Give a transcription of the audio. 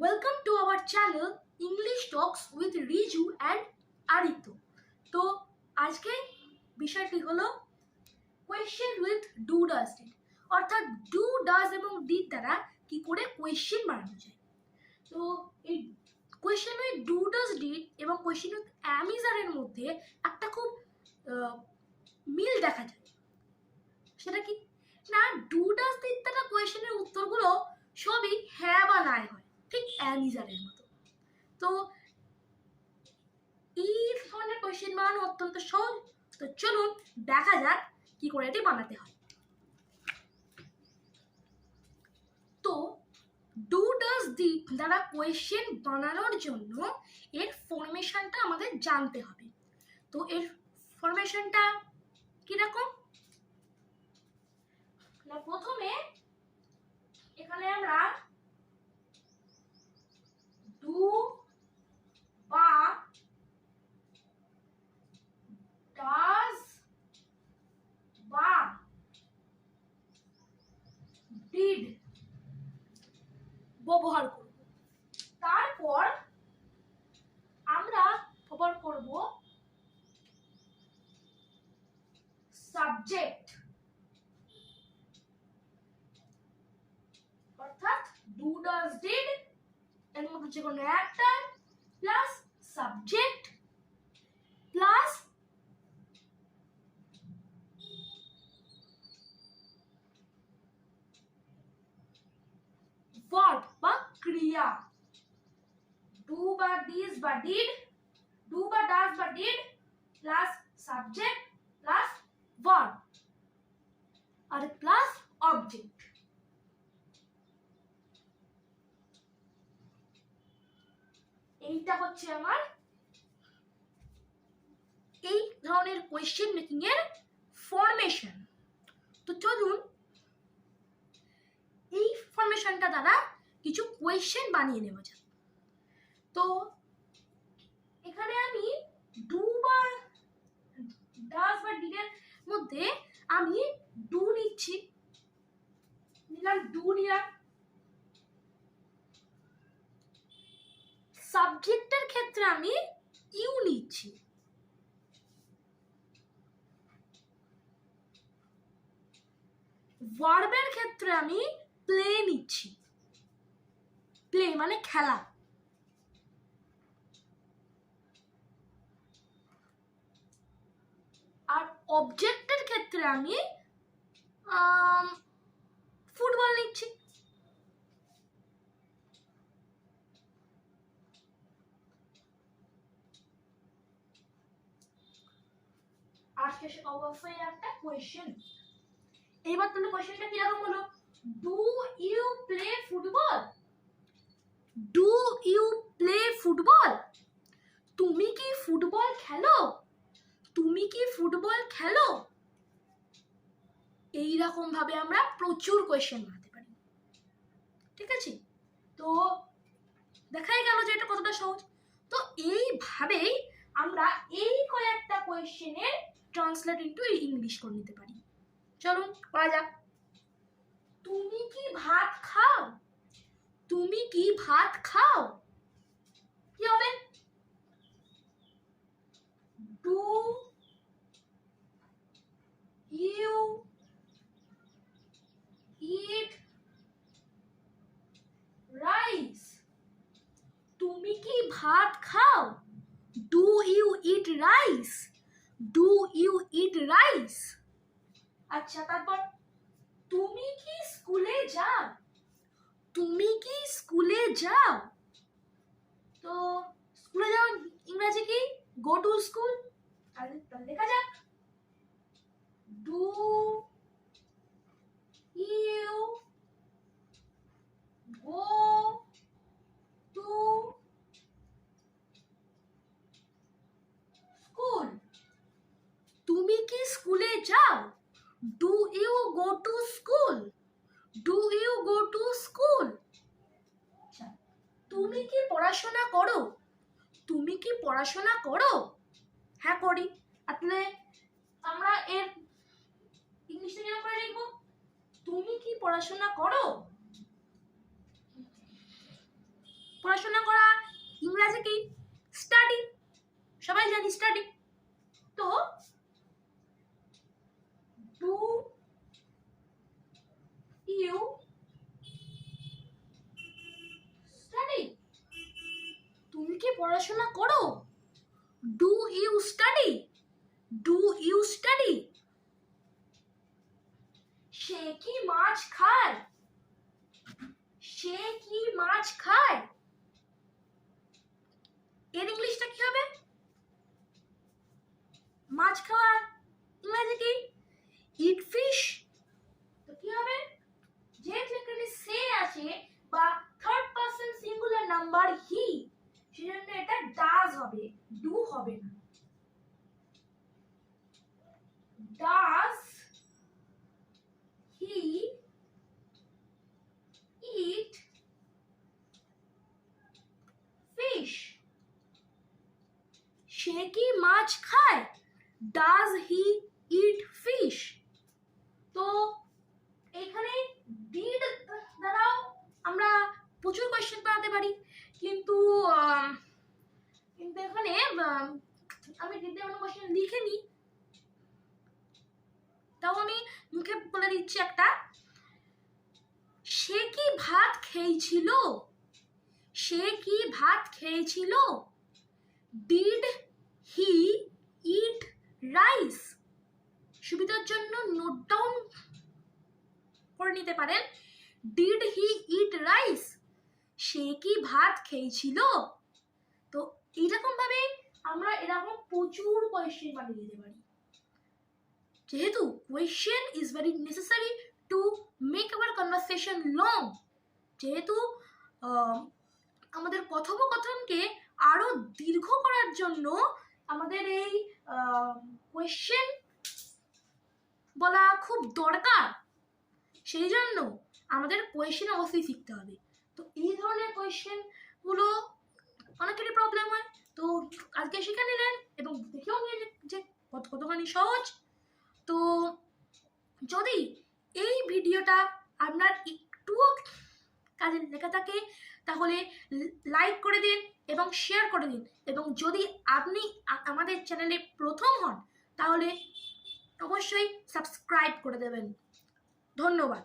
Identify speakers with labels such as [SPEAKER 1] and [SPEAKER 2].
[SPEAKER 1] Welcome to our channel English Tux with Riju and Aditya. তো আজকে বিষয়টি হলো question with do does did, অর্থাৎ ডু ডাজ এবং ডিড দ্বারা কি করে কোয়েশ্চেন বানানো যায়। তো এই question with do does did এবং কোয়েশ্চেন উইথ অ্যাম ইজ আর এর মধ্যে একটা খুব মিল দেখা যায়। সেটা কি না, ডু ডাজ ডিড দ্বারা কোয়েশ্চেনের উত্তরগুলো সবই হ্যাঁ বা নাই হয়, ঠিক অ্যামিজারের মতো। তো এই ধরনের কোয়েশ্চেন বানানো অত্যন্ত সহজ। তো চলুন দেখা যাক কি করে এটি বানাতে হয়। তো ডু ডাজ ডিড দ্বারা কোয়েশ্চেন বানানোর জন্য এর ফরমেশনটা আমাদের জানতে হবে। তো এর ফরমেশনটা কিরকম, প্রথমে এখানে আমরা ডু বা ডাজ বা ডিড ব্যবহার করব। তারপর আমরা ব্যবহার করব সাবজেক্ট, অর্থাৎ ডু ডাজ ডিড এর মধ্যে যে কোনো একটা প্লাস সাবজেক্ট প্লাস ভার্ব বা ক্রিয়া। ডু বা ডিজ বা ডিড, ডু বা ডাজ বা did plus subject plus verb আর প্লাস অবজেক্ট। এইটা হচ্ছে আমার এই ধরনের কোয়েশ্চেন মেকিং এর ফরমেশন। তো চলুন এই ফরমেশনটা দ্বারা কিছু কোয়েশ্চেন বানিয়ে নেওয়া যাক। তো এখানে আমি ডু বা ডাজ বা ডিড এর মধ্যে আমি ডু নিচ্ছি, নিলাম ডু নিলাম। সাবজেক্টের ক্ষেত্রে আমি ইউ নিচ্ছি, ভার্বের ক্ষেত্রে আমি প্লে নিচ্ছি, প্লে মানে খেলা। আর অবজেক্টের ক্ষেত্রে আমি ফুটবল নিচ্ছি। আর শেষে অবশ্যই একটা কোয়েশ্চেন। এইবার তাহলে কোয়েশ্চেনটা কিরকম হলো, do you play football? Do you play football? তুমি কি ফুটবল খেলো? তুমি কি ফুটবল খেলো? এইরকম ভাবে আমরা প্রচুর কোয়েশ্চেন বানাতে পারি, ঠিক আছে? তো দেখাই গেল যে এটা কতটা সহজ। তো এইভাবেই আমরা এই কয়েকটা কোয়েশ্চেনের ট্রান্সলেট ইনটু ইংলিশ করে নিতে পারি। চলুন করা যাক। তুমি কি ভাত খাও? তুমি কি ভাত খাও? কি হবে? Do you eat rice? তুমি কি ভাত খাও? Do you eat rice? Do you eat rice? আচ্ছা, তারপর তুমি কি স্কুলে যাও? তুমি কি স্কুলে যাও? তো স্কুলে যাও ইংরেজি কি? গো টু স্কুল। আর লেখা যাক do you go to school? তুমি কি স্কুলে যাও? Do you go to school? Do you go to school? তুমি কি পড়াশোনা করো? তুমি কি পড়াশোনা করো? হ্যাঁ করি। তাহলে আমরা এর ইংলিশে কেন করে লিখবো? তুমি কি পড়াশোনা করো? পড়াশোনা করা ইংরাজি কি? স্টাডি, সবাই জানি স্টাডি। তো ডু ইউ স্টাডি? তুমি কি পড়াশোনা করো? Do you study? Do you study? সে কি মাছ খায়? সে কি মাছ খায়? এর ইংলিশটা কি হবে? মাছ খাওয়া ইংরেজি কি? ইট ফিশ। তো কি হবে? যেহেতু এখানে সে আছে বা third person singular number he, সেজন্য এটা ডাজ হবে, ডু হবে না। Does he it fish? সে কি মাছ খায়? Does he it fish? তো এখানে ডিড দ্বারাও আমরা প্রচুর কোয়েশ্চেন বানাতে পারি, কিন্তু এখানে আমি ডিড দিয়ে কোনো কোয়েশ্চেন লিখিনি, তাও আমি মুখে বলে দিচ্ছি একটা। সে কি ভাত খেয়েছিল? সে কি ভাত খেয়েছিল? Did he eat rice? সুবিধার জন্য নোট ডাউন করে নিতে পারেন। Did he eat rice? সে কি ভাত খেয়েছিল? তো এইরকম ভাবে আমরা এরকম প্রচুর কোয়েশ্চেন বানিয়ে দিতে পারি। যেহেতু question is very necessary to make our conversation long, যেহেতু আমাদের কথোপকথনকে আরো দীর্ঘ করার জন্য আমাদের এই কোয়েশ্চেন বলা খুব দরকার, সেই জন্য আমাদের কোয়েশ্চেন অবশ্যই শিখতে হবে। তো এই ধরনের কোয়েশ্চেনগুলো অনেকেরই প্রবলেম হয়, তো আজকে শিখে নিলেন এবং দেখেও নিলেন যে কতখানি সহজ। তো যদি এই ভিডিওটা আপনার একটুও কাজে লেগে থাকে তাহলে লাইক করে দিন এবং শেয়ার করে দিন, এবং যদি আপনি আমাদের চ্যানেলে প্রথম হন তাহলে অবশ্যই সাবস্ক্রাইব করে দেবেন। ধন্যবাদ।